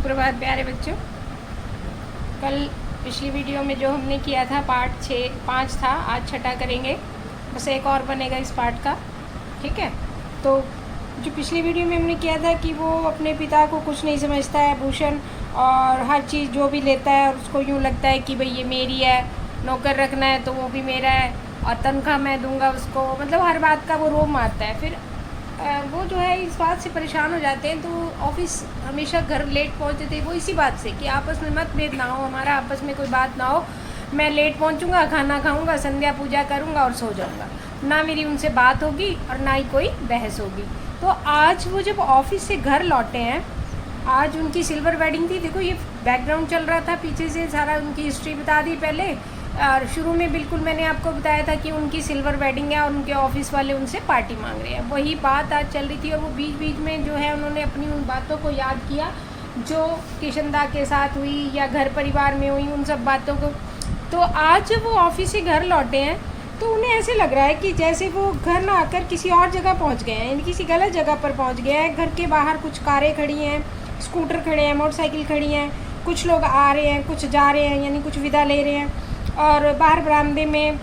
सुप्रभात प्यारे बच्चों। कल पिछली वीडियो में जो हमने किया था पार्ट 5 था, आज छठा करेंगे। बस एक और बनेगा इस पार्ट का, ठीक है। तो जो पिछली वीडियो में हमने किया था कि वो अपने पिता को कुछ नहीं समझता है भूषण, और हर चीज़ जो भी लेता है और उसको यूँ लगता है कि भाई ये मेरी है, नौकर रखना है तो वो भी मेरा है और तनख्वाह मैं दूंगा उसको, मतलब हर बात का वो रोब मारता है। फिर वो जो है इस बात से परेशान हो जाते हैं, तो ऑफिस हमेशा घर लेट पहुंचते थे, वो इसी बात से कि आपस में मतभेद ना हो, हमारा आपस में कोई बात ना हो। मैं लेट पहुंचूंगा, खाना खाऊंगा, संध्या पूजा करूंगा और सो जाऊंगा, ना मेरी उनसे बात होगी और ना ही कोई बहस होगी। तो आज वो जब ऑफिस से घर लौटे हैं, आज उनकी सिल्वर वेडिंग थी। देखो ये बैकग्राउंड चल रहा था, पीछे से सारा उनकी हिस्ट्री बता दी पहले, और शुरू में बिल्कुल मैंने आपको बताया था कि उनकी सिल्वर वेडिंग है और उनके ऑफिस वाले उनसे पार्टी मांग रहे हैं। वही बात आज चल रही थी और वो बीच बीच में जो है उन्होंने अपनी उन बातों को याद किया जो किशन दा के साथ हुई या घर परिवार में हुई, उन सब बातों को। तो आज जब वो ऑफिस से घर लौटे हैं तो उन्हें ऐसे लग रहा है कि जैसे वो घर ना आकर किसी और जगह पहुँच गए हैं, किसी गलत जगह पर पहुँच गए हैं। घर के बाहर कुछ कारें खड़ी हैं, स्कूटर खड़े हैं, मोटरसाइकिल खड़ी हैं, कुछ लोग आ रहे हैं, कुछ जा रहे हैं, यानी कुछ विदा ले रहे हैं। और बाहर बरामदे में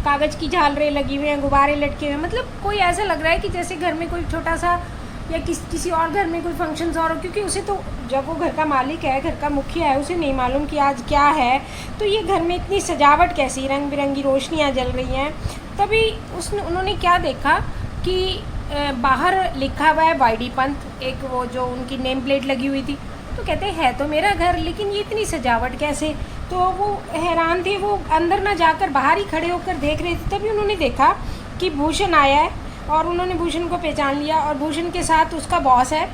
कागज़ की झालरें लगी हुई हैं, गुब्बारे लटके हुए हैं। मतलब कोई ऐसा लग रहा है कि जैसे घर में कोई छोटा सा या किसी और घर में कोई फंक्शन और हो, क्योंकि उसे तो जब वो घर का मालिक है, घर का मुखिया है, उसे नहीं मालूम कि आज क्या है। तो ये घर में इतनी सजावट कैसी, रंग बिरंगी रोशनियाँ जल रही हैं। तभी उन्होंने क्या देखा कि बाहर लिखा हुआ है वाईडी पंत, एक वो जो उनकी नेम प्लेट लगी हुई थी। तो कहते हैं तो मेरा घर, लेकिन ये इतनी सजावट कैसे। तो वो हैरान थे, वो अंदर ना जाकर बाहर ही खड़े होकर देख रहे थे। तभी उन्होंने देखा कि भूषण आया है और उन्होंने भूषण को पहचान लिया, और भूषण के साथ उसका बॉस है।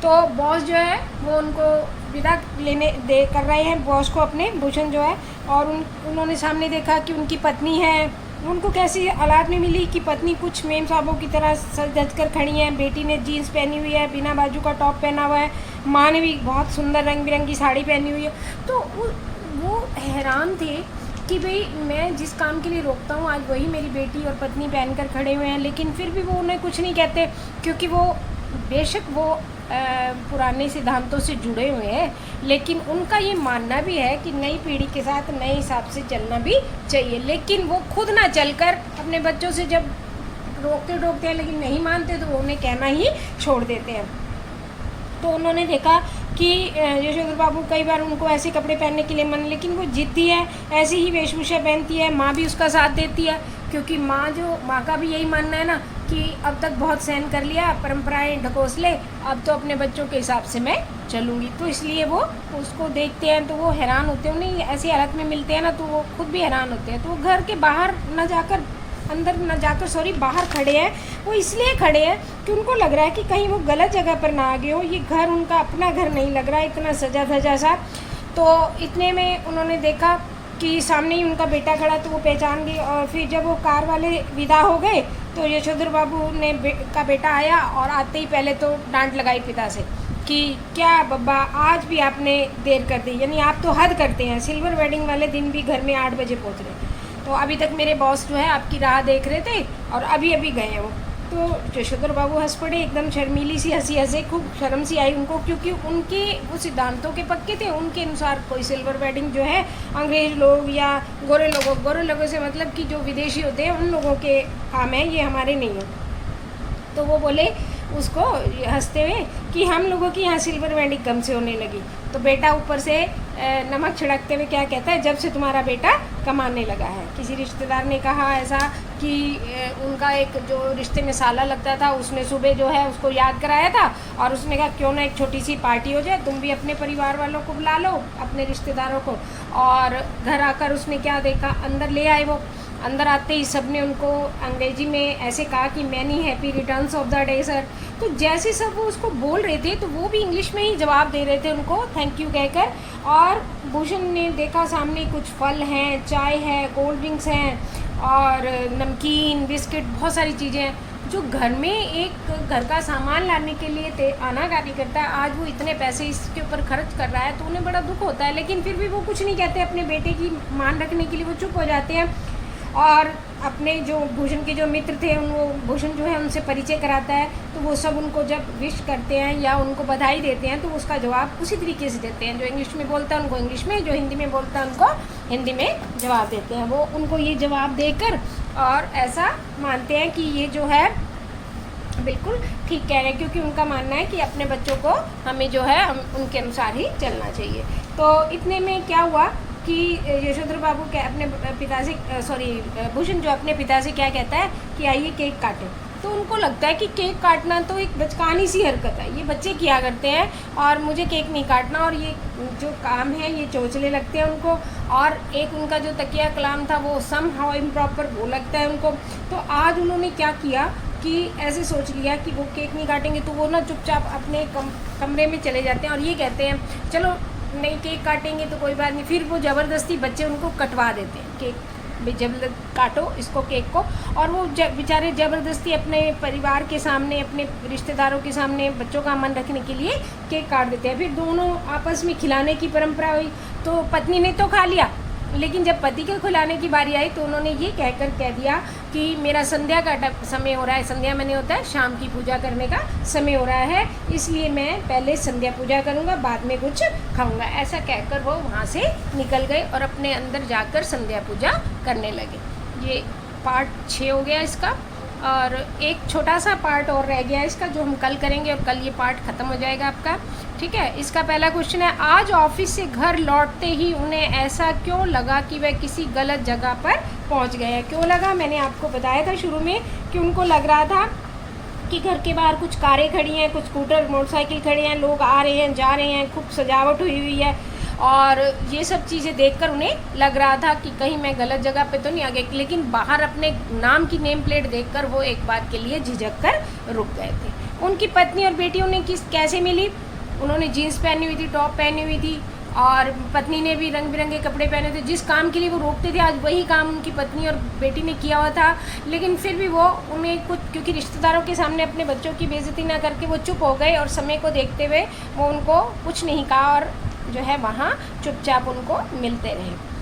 तो बॉस जो है वो उनको विदा कर रहे हैं, बॉस को अपने, भूषण जो है। और उन्होंने सामने देखा कि उनकी पत्नी है। उनको कैसी औलाद में मिली कि पत्नी कुछ मेम साहबों की तरह सज धज कर खड़ी हैं। बेटी ने जीन्स पहनी हुई है, बिना बाजू का टॉप पहना हुआ है। माँ ने भी बहुत सुंदर रंग बिरंगी साड़ी पहनी हुई है। तो वो हैरान थे कि भाई मैं जिस काम के लिए रोकता हूँ आज वही मेरी बेटी और पत्नी पहनकर खड़े हुए हैं, लेकिन फिर भी वो उन्हें कुछ नहीं कहते, क्योंकि वो बेशक वो पुराने सिद्धांतों से जुड़े हुए हैं, लेकिन उनका ये मानना भी है कि नई पीढ़ी के साथ नए हिसाब से चलना भी चाहिए। लेकिन वो खुद ना चलकर अपने बच्चों से जब रोकते हैं लेकिन नहीं मानते, तो वो उन्हें कहना ही छोड़ देते हैं। तो उन्होंने देखा कि यशोधर बाबू कई बार उनको ऐसे कपड़े पहनने के लिए मन, लेकिन वो जिद्दी है, ऐसी ही वेशभूषा पहनती है। माँ भी उसका साथ देती है, क्योंकि माँ का भी यही मानना है ना कि अब तक बहुत सहन कर लिया, परंपराएं ढकोस ले, अब तो अपने बच्चों के हिसाब से मैं चलूँगी। तो इसलिए वो उसको देखते हैं तो वो हैरान होते हैं। उन्हें ऐसी हालत में मिलते हैं ना तो वो खुद भी हैरान होते हैं। तो वो घर के बाहर बाहर खड़े हैं। वो इसलिए खड़े हैं कि उनको लग रहा है कि कहीं वो गलत जगह पर ना आ गए हो। ये घर उनका अपना घर नहीं लग रहा है, इतना सजा धजा सा। तो इतने में उन्होंने देखा कि सामने ही उनका बेटा खड़ा, तो वो पहचान गए। और फिर जब वो कार वाले विदा हो गए तो यशोधर बाबू का बेटा आया, और आते ही पहले तो डांट लगाई पिता से कि क्या बब्बा आज भी आपने देर कर दी, यानी आप तो हद करते हैं। सिल्वर वेडिंग वाले दिन भी घर में 8 बजे पहुँच रहे, तो अभी तक मेरे बॉस जो है आपकी राह देख रहे थे और अभी गए हैं वो। तो यशोधर बाबू हंस पड़े, एकदम शर्मीली सी हंसी हंसे, खूब शर्म सी आई उनको, क्योंकि उनके वो सिद्धांतों के पक्के थे। उनके अनुसार कोई सिल्वर वेडिंग जो है अंग्रेज लोग या गोरे लोगों से मतलब कि जो विदेशी होते हैं उन लोगों के काम है, ये हमारे नहीं है। तो वो बोले उसको हंसते हुए कि हम लोगों की यहाँ सिल्वर वेडिंग कम से होने लगी। तो बेटा ऊपर से नमक छिड़कते हुए क्या कहता है, जब से तुम्हारा बेटा कमाने लगा है। किसी रिश्तेदार ने कहा ऐसा कि उनका एक जो रिश्ते में साला लगता था, उसने सुबह जो है उसको याद कराया था, और उसने कहा क्यों ना एक छोटी सी पार्टी हो जाए, तुम भी अपने परिवार वालों को बुला लो, अपने रिश्तेदारों को। और घर आकर उसने क्या देखा, अंदर ले आए वो। अंदर आते ही सब ने उनको अंग्रेजी में ऐसे कहा कि many happy returns of the day sir. तो जैसे सब वो उसको बोल रहे थे तो वो भी इंग्लिश में ही जवाब दे रहे थे उनको, थैंक यू कहकर। और भूषण ने देखा सामने कुछ फल हैं, चाय है, कोल्ड ड्रिंक्स हैं और नमकीन, बिस्किट, बहुत सारी चीज़ें हैं। जो घर में एक घर का सामान लाने के लिए आनाकानी करता है, आज वो इतने पैसे इसके ऊपर खर्च कर रहा है, तो उन्हें बड़ा दुख होता है। लेकिन फिर भी वो कुछ नहीं कहते, अपने बेटे की मान रखने के लिए वो चुप हो जाते हैं। और अपने जो भूषण के जो मित्र थे वो भूषण जो है उनसे परिचय कराता है, तो वो सब उनको जब विश करते हैं या उनको बधाई देते हैं तो उसका जवाब उसी तरीके से देते हैं। जो इंग्लिश में बोलता है उनको इंग्लिश में, जो हिंदी में बोलता है उनको हिंदी में जवाब देते हैं। वो उनको ये जवाब देकर और ऐसा मानते हैं कि ये जो है बिल्कुल ठीक कह रहे हैं, क्योंकि उनका मानना है कि अपने बच्चों को हमें जो है हम उनके अनुसार ही चलना चाहिए। तो इतने में क्या हुआ कि यशोधर बाबू क्या अपने पिता से भूषण जो अपने पिता से क्या कहता है कि आइए केक काटें। तो उनको लगता है कि केक काटना तो एक बचकानी सी हरकत है, ये बच्चे किया करते हैं और मुझे केक नहीं काटना, और ये जो काम है ये चोचले लगते हैं उनको। और एक उनका जो तकिया कलाम था वो सम हाउ इम्प्रॉपर वो लगता है उनको। तो आज उन्होंने क्या किया कि ऐसे सोच लिया कि वो केक नहीं काटेंगे, तो वो ना चुपचाप अपने कमरे में चले जाते हैं और ये कहते हैं चलो नहीं केक काटेंगे तो कोई बात नहीं। फिर वो ज़बरदस्ती बच्चे उनको कटवा देते हैं, केक जब काटो इसको केक को, और वो बेचारे ज़बरदस्ती अपने परिवार के सामने, अपने रिश्तेदारों के सामने बच्चों का मन रखने के लिए केक काट देते हैं। फिर दोनों आपस में खिलाने की परंपरा हुई, तो पत्नी ने तो खा लिया, लेकिन जब पति के खिलाने की बारी आई तो उन्होंने ये कहकर कह दिया कि मेरा संध्या का समय हो रहा है। संध्या मैंने होता है शाम की पूजा करने का समय हो रहा है, इसलिए मैं पहले संध्या पूजा करूँगा, बाद में कुछ खाऊंगा। ऐसा कहकर वो वहाँ से निकल गए और अपने अंदर जाकर संध्या पूजा करने लगे। ये पार्ट 6 हो गया इसका, और एक छोटा सा पार्ट और रह गया इसका जो हम कल करेंगे, और कल ये पार्ट ख़त्म हो जाएगा आपका। ठीक है, इसका पहला क्वेश्चन है, आज ऑफिस से घर लौटते ही उन्हें ऐसा क्यों लगा कि वह किसी गलत जगह पर पहुंच गए हैं। क्यों लगा, मैंने आपको बताया था शुरू में कि उनको लग रहा था कि घर के बाहर कुछ कारें खड़ी हैं, कुछ स्कूटर मोटरसाइकिल खड़े हैं, लोग आ रहे हैं जा रहे हैं, खूब सजावट हुई है, और ये सब चीज़ें देखकर उन्हें लग रहा था कि कहीं मैं गलत जगह पे तो नहीं आ गई। लेकिन बाहर अपने नाम की नेम प्लेट देखकर वो एक बार के लिए झिझक कर रुक गए थे। उनकी पत्नी और बेटी उन्हें कैसे मिली, उन्होंने जीन्स पहनी हुई थी, टॉप पहनी हुई थी, और पत्नी ने भी रंग बिरंगे कपड़े पहने थे। जिस काम के लिए वो रोकते थे आज वही काम उनकी पत्नी और बेटी ने किया हुआ था, लेकिन फिर भी वो उन्हें कुछ, क्योंकि रिश्तेदारों के सामने अपने बच्चों की बेइज्जती ना करके वो चुप हो गए, और समय को देखते हुए वो उनको कुछ नहीं कहा और जो है वहाँ चुपचाप उनको मिलते रहे।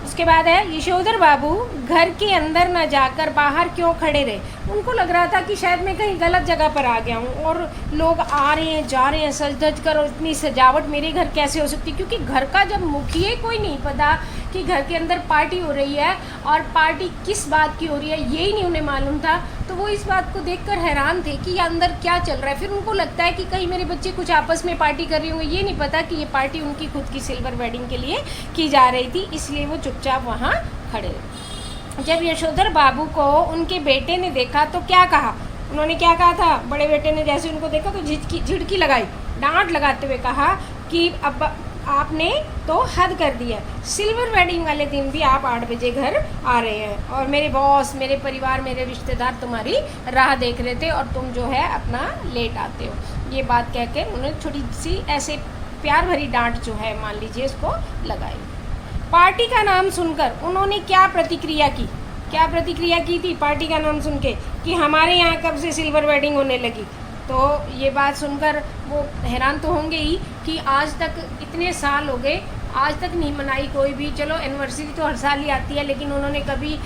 उसके बाद है, यशोधर बाबू घर के अंदर न जाकर बाहर क्यों खड़े रहे। उनको लग रहा था कि शायद मैं कहीं गलत जगह पर आ गया हूँ, और लोग आ रहे हैं जा रहे हैं सज धज कर, और इतनी सजावट मेरे घर कैसे हो सकती, क्योंकि घर का जब मुखिया कोई नहीं पता कि घर के अंदर पार्टी हो रही है, और पार्टी किस बात की हो रही है यही नहीं उन्हें मालूम था। तो वो इस बात को देखकर हैरान थे कि ये अंदर क्या चल रहा है। फिर उनको लगता है कि कहीं मेरे बच्चे कुछ आपस में पार्टी कर रहे होंगे, ये नहीं पता कि ये पार्टी उनकी खुद की सिल्वर वेडिंग के लिए की जा रही थी, इसलिए वो चुपचाप वहाँ खड़े रहे। जब यशोधर बाबू को उनके बेटे ने देखा तो क्या कहा, उन्होंने क्या कहा था, बड़े बेटे ने जैसे उनको देखा तो झिड़की लगाई, डांट लगाते हुए कहा कि अब आपने तो हद कर दिया, सिल्वर वेडिंग वाले दिन भी आप 8 बजे घर आ रहे हैं, और मेरे बॉस, मेरे परिवार, मेरे रिश्तेदार तुम्हारी राह देख रहे थे, और तुम जो है अपना लेट आते हो। ये बात कह के उन्होंने थोड़ी सी ऐसे प्यार भरी डांट जो है मान लीजिए इसको लगाई। पार्टी का नाम सुनकर उन्होंने क्या प्रतिक्रिया की, क्या प्रतिक्रिया की थी पार्टी का नाम सुन के, कि हमारे यहाँ कब से सिल्वर वेडिंग होने लगी। तो ये बात सुनकर वो हैरान तो होंगे ही कि आज तक इतने साल हो गए, आज तक नहीं मनाई कोई भी, चलो एनिवर्सरी तो हर साल ही आती है, लेकिन उन्होंने कभी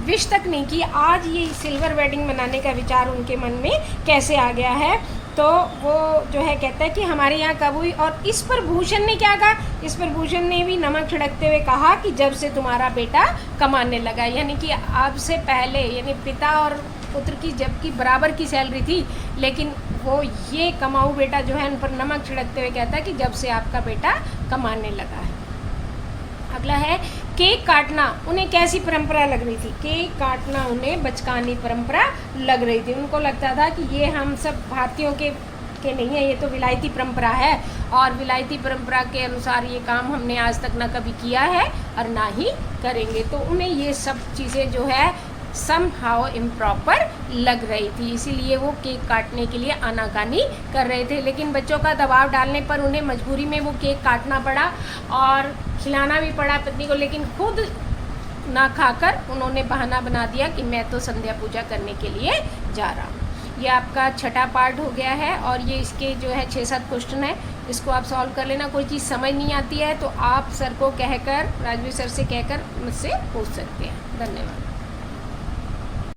विश तक नहीं की। आज ये सिल्वर वेडिंग मनाने का विचार उनके मन में कैसे आ गया है। तो वो जो है कहता है कि हमारे यहाँ कब हुई। और इस पर भूषण ने क्या कहा, इस पर भूषण ने भी नमक छिड़कते हुए कहा कि जब से तुम्हारा बेटा कमाने लगा, यानी कि आपसे पहले, यानी पिता और पुत्र की जबकि बराबर की सैलरी थी, लेकिन वो ये कमाऊ बेटा जो है उन पर नमक छिड़कते हुए कहता है कि जब से आपका बेटा कमाने लगा है। अगला है, केक काटना उन्हें कैसी परंपरा लग रही थी। केक काटना उन्हें बचकानी परंपरा लग रही थी। उनको लगता था कि ये हम सब भारतीयों के नहीं है, ये तो विलायती परंपरा है, और विलायती परंपरा के अनुसार ये काम हमने आज तक ना कभी किया है और ना ही करेंगे। तो उन्हें ये सब चीज़ें जो है somehow improper लग रही थी, इसीलिए वो केक काटने के लिए आनाकानी कर रहे थे। लेकिन बच्चों का दबाव डालने पर उन्हें मजबूरी में वो केक काटना पड़ा और खिलाना भी पड़ा पत्नी को, लेकिन खुद ना खाकर उन्होंने बहाना बना दिया कि मैं तो संध्या पूजा करने के लिए जा रहा हूँ। ये आपका छठा पार्ट हो गया है, और ये इसके जो है 6-7 क्वेश्चन है, इसको आप सॉल्व कर लेना। कोई चीज़ समझ नहीं आती है तो आप सर को कहकर, राजवीर सर से कहकर मुझसे पूछ सकते हैं। धन्यवाद।